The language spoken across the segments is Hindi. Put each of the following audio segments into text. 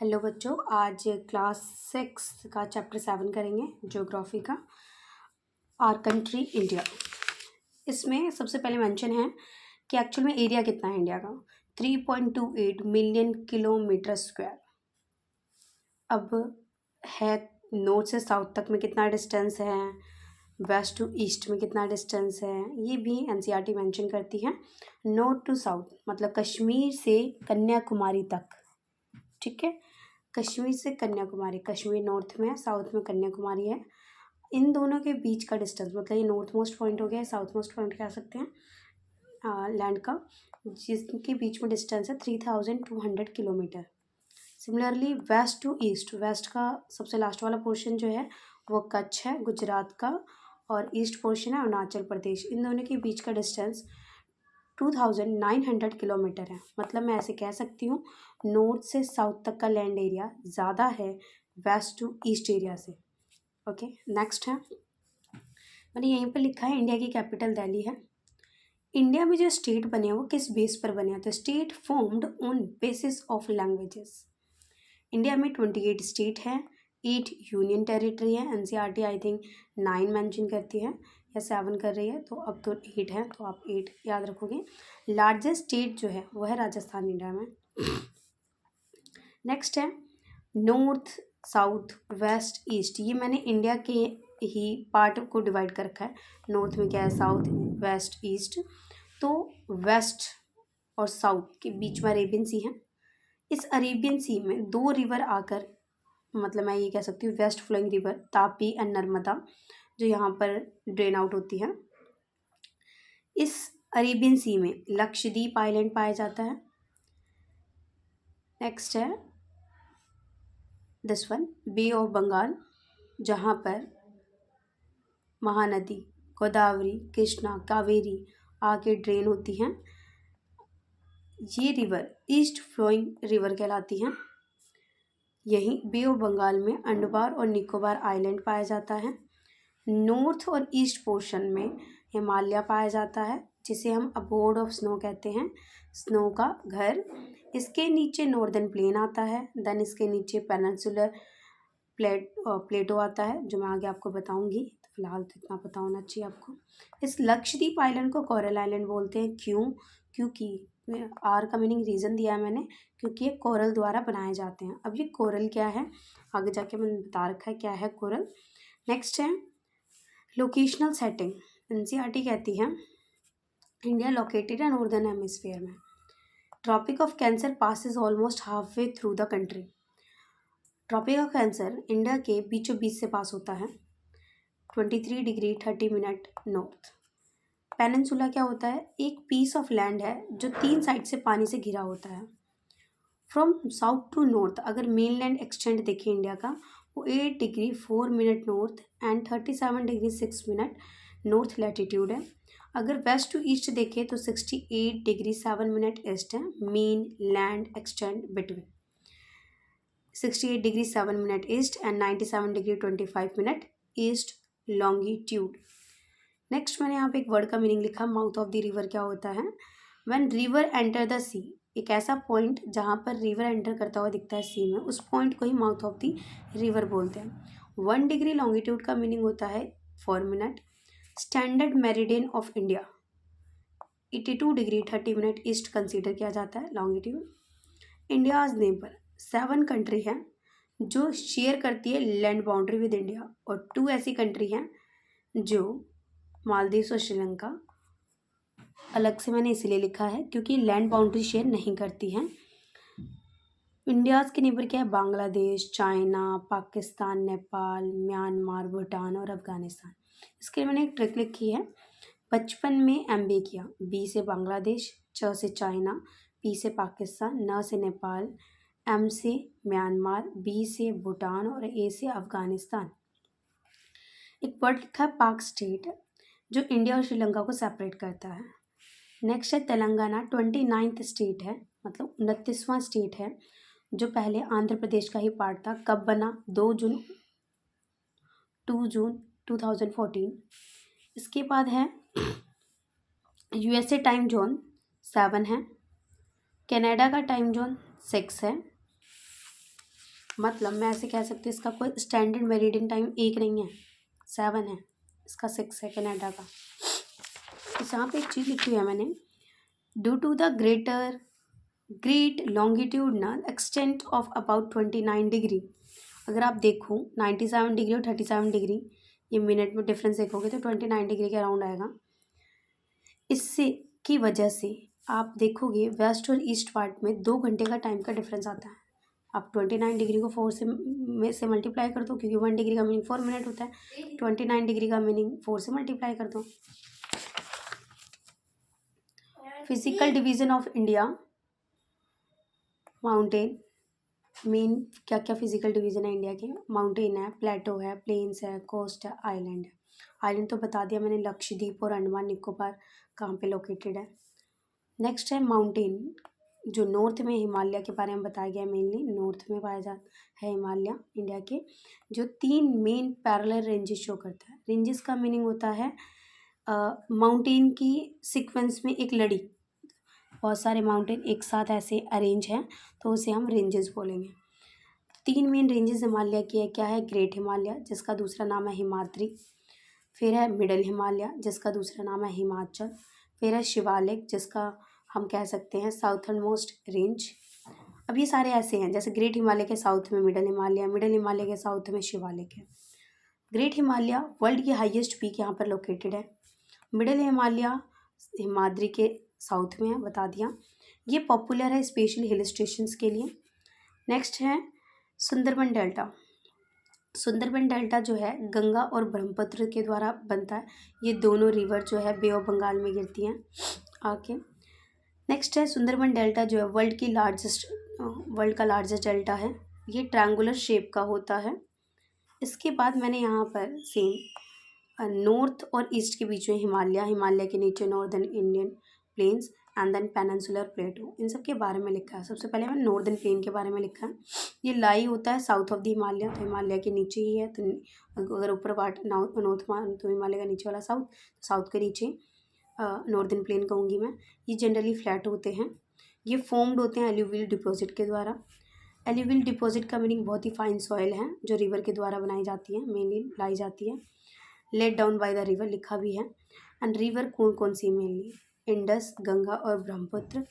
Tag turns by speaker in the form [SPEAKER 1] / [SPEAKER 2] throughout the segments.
[SPEAKER 1] हेलो बच्चों, आज क्लास 6 का चैप्टर 7 करेंगे ज्योग्राफी का। Our country India. इसमें सबसे पहले मेंशन है कि एक्चुअल में एरिया कितना है इंडिया का। 3.28 मिलियन किलोमीटर स्क्वायर। अब है नॉर्थ से साउथ तक में कितना डिस्टेंस है, वेस्ट टू ईस्ट में कितना डिस्टेंस है, ये भी एनसीईआरटी मेंशन करती है। नॉर्थ टू साउथ मतलब कश्मीर से कन्याकुमारी तक, ठीक है। कश्मीर से कन्याकुमारी, कश्मीर नॉर्थ में है, साउथ में कन्याकुमारी है। इन दोनों के बीच का डिस्टेंस मतलब ये नॉर्थ मोस्ट पॉइंट हो गया, साउथ मोस्ट पॉइंट कह सकते हैं लैंड का, जिसके बीच में डिस्टेंस है 3200 kilometre. Similarly west to east, west का सबसे लास्ट वाला पोर्शन जो है वो कच्छ है गुजरात का, और ईस्ट पोर्शन है अरुणाचल प्रदेश। इन दोनों के बीच का डिस्टेंस 2900 किलोमीटर है। मतलब मैं ऐसे कह सकती हूँ नॉर्थ से साउथ तक का लैंड एरिया ज़्यादा है वेस्ट टू ईस्ट एरिया से। ओके, नेक्स्ट है, मैंने यहीं पर लिखा है इंडिया की कैपिटल दिल्ली है। इंडिया में जो स्टेट बने हैं वो किस बेस पर बने हैं, तो state formed on basis of languages. India में 28 स्टेट है, 8 यूनियन टेरिटरी है। एनसीईआरटी आई थिंक 9 मेंशन करती है या 7 कर रही है, तो अब तो 8 है, तो आप 8 याद रखोगे। लार्जेस्ट स्टेट जो है वो है राजस्थान इंडिया में। नेक्स्ट है नॉर्थ साउथ वेस्ट ईस्ट। ये मैंने इंडिया के ही पार्ट को डिवाइड कर रखा है। नॉर्थ में क्या है, साउथ वेस्ट ईस्ट। तो वेस्ट और साउथ के बीच में अरेबियन सी है। इस अरेबियन सी में 2 रिवर आकर, मतलब मैं ये कह सकती हूँ west flowing river Tapi and Narmada जो यहाँ पर ड्रेन आउट होती है। इस अरेबियन सी में लक्षद्वीप आइलैंड पाया जाता है। नेक्स्ट है this one, bay of Bengal, जहाँ पर महानदी गोदावरी कृष्णा कावेरी आके ड्रेन होती हैं। ये रिवर ईस्ट फ्लोइंग रिवर कहलाती हैं। यहीं बे ऑफ बंगाल में अंडमान और निकोबार आइलैंड पाया जाता है। नॉर्थ और ईस्ट पोर्शन में हिमालय पाया जाता है, जिसे हम अबोर्ड ऑफ स्नो कहते हैं, स्नो का घर। इसके नीचे नॉर्दर्न प्लेन आता है, देन इसके नीचे पेनिनसुलर प्लेटो आता है, जो मैं आगे आपको बताऊंगी। तो फिलहाल तो इतना पता होना चाहिए आपको। इस लक्षद्वीप आइलैंड को कोरल आइलैंड बोलते हैं। क्यों? क्योंकि आर का मीनिंग रीज़न दिया है मैंने, क्योंकि ये कोरल द्वारा बनाए जाते हैं। अब ये कोरल क्या है आगे जाके मैंने बता रखा है क्या है कोरल। नेक्स्ट है लोकेशनल सेटिंग। एनसीईआरटी कहती है India located in northern hemisphere में। Tropic of cancer passes almost half way through the country. Tropic of cancer India के बीचों बीच से पास होता है 23 डिग्री 30 मिनट नॉर्थ। पेनिनसुला क्या होता है, एक पीस ऑफ लैंड है जो 3 साइड से पानी से घिरा होता है। फ्रॉम साउथ टू नॉर्थ अगर मेन लैंड एक्सटेंड देखें इंडिया का, वो 8 degree 4 minute north and 37 degree 6 minute north latitude है। अगर वेस्ट टू ईस्ट देखें तो 68 डिग्री 7 मिनट ईस्ट है main land extend between 68 degree 7 minute east and 97 degree 25 minute east longitude. Next मैंने यहाँ पे एक वर्ड का मीनिंग लिखा, माउथ ऑफ द रिवर क्या होता है। व्हेन रिवर एंटर द सी, एक ऐसा पॉइंट जहाँ पर रिवर एंटर करता हुआ दिखता है सी में, उस पॉइंट को ही माउथ ऑफ द रिवर बोलते हैं। 1 डिग्री लॉन्गिट्यूड का मीनिंग होता है 4 minute. Standard meridian of India 82 degree 30 minute east consider किया जाता है लॉन्गिट्यूड। इंडियाज नेबर 7 कंट्री हैं जो शेयर करती है लैंड बाउंड्री विद इंडिया, और 2 ऐसी कंट्री हैं जो मालदीव और श्रीलंका, अलग से मैंने इसलिए लिखा है क्योंकि लैंड बाउंड्री शेयर नहीं करती हैं। इंडियाज़ के नेबर क्या है, बांग्लादेश, चाइना, पाकिस्तान, नेपाल, म्यांमार, भूटान और अफगानिस्तान। इसके लिए मैंने एक ट्रिक लिखी है, बचपन में एमबीए किया। बी से बांग्लादेश, च से चाइना, पी से पाकिस्तान, न से नेपाल, एम से म्यांमार, बी से भूटान और ए से अफगानिस्तान। एक वर्ड लिखा है पाक स्टेट, जो इंडिया और श्रीलंका को सेपरेट करता है। नेक्स्ट है तेलंगाना, 29th स्टेट है, मतलब 29वां स्टेट है, जो पहले आंध्र प्रदेश का ही पार्ट था। कब बना, 2 जून 2014। इसके बाद है यूएसए टाइम जोन 7 है, कनाडा का टाइम जोन 6 है, मतलब मैं ऐसे कह सकती हूँ इसका कोई स्टैंडर्ड मेरिडियन टाइम 1 नहीं है, 7 है, इसका 6 है कनाडा का। इस यहाँ पे एक चीज़ लिखी हुई है मैंने, due to the great longitudinal extent of about 29 degree. अगर आप देखो 97 डिग्री और 37 डिग्री, ये मिनट में डिफरेंस देखोगे तो 29 डिग्री के अराउंड आएगा। इससे की वजह से आप देखोगे वेस्ट और ईस्ट पार्ट में 2 घंटे का टाइम का डिफरेंस आता है। आप 29 डिग्री को 4 से मल्टीप्लाई कर दो, क्योंकि 1 डिग्री का मीनिंग 4 मिनट होता है। 29 डिग्री का मीनिंग 4 से मल्टीप्लाई कर दो। Physical division of India, mountain, main क्या क्या फिजिकल डिवीजन है इंडिया के, माउंटेन है, प्लेटो है, प्लेन्स है, कोस्ट है, आइलैंड है। आइलैंड तो बता दिया मैंने, लक्षद्वीप और अंडमान निकोबार कहाँ पे लोकेटेड है। नेक्स्ट है माउंटेन, जो नॉर्थ में हिमालय के बारे में बताया गया है, मेनली नॉर्थ में पाया जाता है हिमालय इंडिया के, जो 3 मेन पैरेलल रेंजेस शो करता है। रेंजेस का मीनिंग होता है माउंटेन की सीक्वेंस में एक लड़ी, बहुत सारे माउंटेन एक साथ ऐसे अरेंज हैं तो उसे हम रेंजेस बोलेंगे। 3 मेन रेंजेस हिमालय की है, क्या है, ग्रेट हिमालय जिसका दूसरा नाम है हिमाद्री, फिर है मिडल हिमालय जिसका दूसरा नाम है हिमाचल, फिर है शिवालिक जिसका हम कह सकते हैं साउथर्न मोस्ट रेंज। अब ये सारे ऐसे हैं, जैसे ग्रेट हिमालय के साउथ में मिडल हिमालय के साउथ में शिवालिक है। ग्रेट हिमालय वर्ल्ड की हाईएस्ट पीक यहाँ पर लोकेटेड है। मिडल हिमालय हिमाद्री के साउथ में है, बता दिया। ये पॉपुलर है स्पेशल हिल स्टेशंस के लिए। नेक्स्ट है सुंदरबन डेल्टा। सुंदरबन डेल्टा जो है गंगा और ब्रह्मपुत्र के द्वारा बनता है। ये दोनों रिवर जो है बे ऑफ बंगाल में गिरती हैं आके। नेक्स्ट है सुंदरबन डेल्टा जो है वर्ल्ड का लार्जेस्ट डेल्टा है। ये ट्रायंगुलर शेप का होता है। इसके बाद मैंने यहाँ पर सेम नॉर्थ और ईस्ट के बीच में हिमालय के नीचे northern Indian plains and then peninsular plateau, इन सब के बारे में लिखा है। सबसे पहले मैंने नॉर्दर्न प्लेन के बारे में लिखा है। ये लाई होता है साउथ ऑफ द हिमालय, तो हिमालय के नीचे ही है। तो अगर ऊपर पार्ट नॉर्थ तो हिमालय का नीचे वाला साउथ के नीचे नॉर्दर्न प्लेन कहूँगी मैं। ये जनरली फ्लैट होते हैं। ये फॉर्म्ड होते हैं एल्यूवियल डिपॉजिट के द्वारा। एल्यूवियल डिपॉजिट का मीनिंग बहुत ही फाइन सॉइल है जो रिवर के द्वारा बनाई जाती है, मेनली लाई जाती है। Let down by the river लिखा भी है। एंड रिवर कौन कौन सी, मेनली इंडस, गंगा और ब्रह्मपुत्र।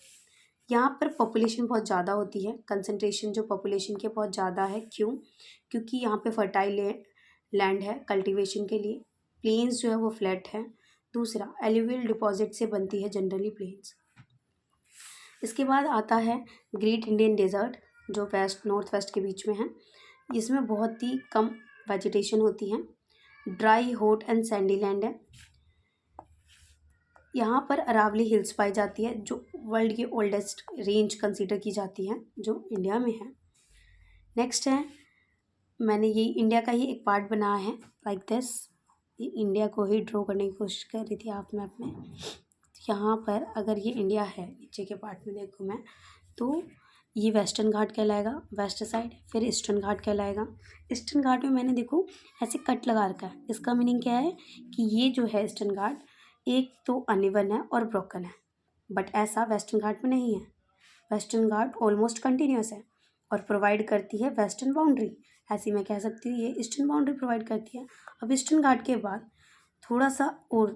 [SPEAKER 1] यहाँ पर पॉपुलेशन बहुत ज़्यादा होती है, कंसंट्रेशन जो पॉपुलेशन के बहुत ज़्यादा है। क्यों? क्योंकि यहाँ पे फर्टाइल लैंड है कल्टीवेशन के लिए। प्लेन्स जो है वो फ्लैट है। दूसरा, एल्यूवियल डिपॉजिट से बनती है जनरली प्लेन्स। इसके बाद आता है ग्रेट इंडियन डेजर्ट जो नॉर्थ वेस्ट के बीच में है। इसमें बहुत ही कम वेजिटेशन होती है। Dry, hot and Sandy land है। यहाँ पर अरावली हिल्स पाई जाती है जो वर्ल्ड की ओल्डेस्ट रेंज कंसीडर की जाती है, जो इंडिया में है। नेक्स्ट है, मैंने ये इंडिया का ही एक पार्ट बनाया है लाइक दिस। ये इंडिया को ही ड्रॉ करने की कोशिश कर रही थी आप मैप में। यहाँ पर अगर ये इंडिया है, नीचे के पार्ट में देखूँ मैं, तो ये वेस्टर्न घाट कहलाएगा वेस्ट साइड, फिर ईस्टर्न घाट कहलाएगा। ईस्टर्न घाट में मैंने देखो ऐसे कट लगा रखा है। इसका मीनिंग क्या है कि ये जो है ईस्टर्न घाट एक तो अनइवन है और ब्रोकन है, बट ऐसा वेस्टर्न घाट में नहीं है। वेस्टर्न घाट ऑलमोस्ट कंटिन्यूस है और प्रोवाइड करती है वेस्टर्न बाउंड्री। ऐसी मैं कह सकती हूँ ये ईस्टर्न बाउंड्री प्रोवाइड करती है। अब ईस्टर्न घाट के बाद थोड़ा सा और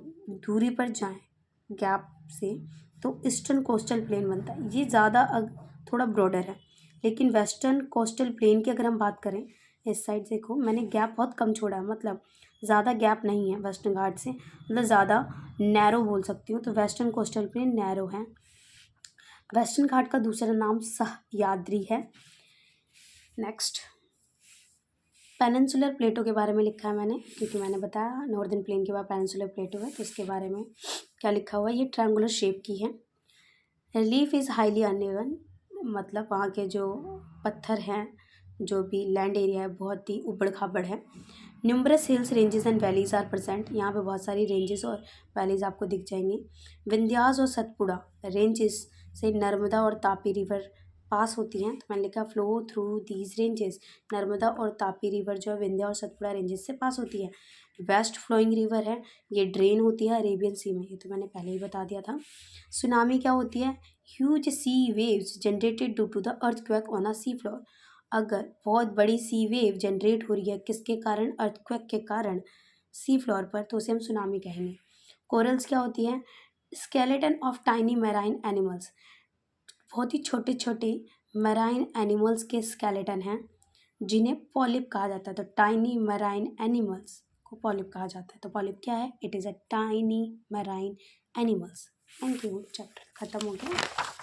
[SPEAKER 1] दूरी पर जाएं गैप से तो ईस्टर्न कोस्टल प्लेन बनता है। ये ज़्यादा थोड़ा ब्रॉडर है, लेकिन वेस्टर्न कोस्टल प्लेन की अगर हम बात करें, इस साइड देखो मैंने गैप बहुत कम छोड़ा है, मतलब ज़्यादा गैप नहीं है वेस्टर्न घाट से, मतलब ज़्यादा नैरो बोल सकती हूँ। तो वेस्टर्न कोस्टल प्लेन नैरो है। वेस्टर्न घाट का दूसरा नाम सह्याद्री है। नेक्स्ट, पेनिनसुलर प्लेटो के बारे में लिखा है मैंने, क्योंकि मैंने बताया नॉर्दर्न प्लेन के बाद पेनिनसुलर प्लेटो है, तो इसके बारे में क्या लिखा हुआ है। ये ट्रायंगुलर शेप की है। रिलीफ इज़ हाईली अनइवन, मतलब वहाँ के जो पत्थर हैं, जो भी लैंड एरिया है, बहुत ही उबड़ खाबड़ है। Numerous hills, ranges and valleys are present, यहाँ पे बहुत सारी रेंजेस और वैलीज आपको दिख जाएंगी। विंध्यास और सतपुड़ा रेंजेस से नर्मदा और तापी रिवर पास होती हैं, तो मैंने लिखा flow through these ranges. Narmada और तापी रिवर जो है विंध्या और सतपुड़ा रेंजेस से पास होती है। वेस्ट फ्लोइंग रिवर है, ये ड्रेन होती है अरेबियन सी में, ये तो मैंने पहले ही बता दिया था। सुनामी क्या होती है? Huge sea waves generated due to the earthquake on a sea floor. अगर बहुत बड़ी सी वेव जनरेट हो रही है किसके कारण, अर्थक्वेक के कारण सी फ्लोर पर, तो उसे हम सुनामी कहेंगे। कोरल्स क्या होती है, skeleton of tiny marine animals, बहुत ही छोटे छोटे मैराइन एनिमल्स के स्केलेटन हैं जिन्हें पॉलिप कहा जाता है। तो टाइनी मैराइन एनिमल्स को पॉलिप कहा जाता है। तो पॉलिप क्या है, it is a tiny marine animals. Thank you, chapter खत्म हो गया।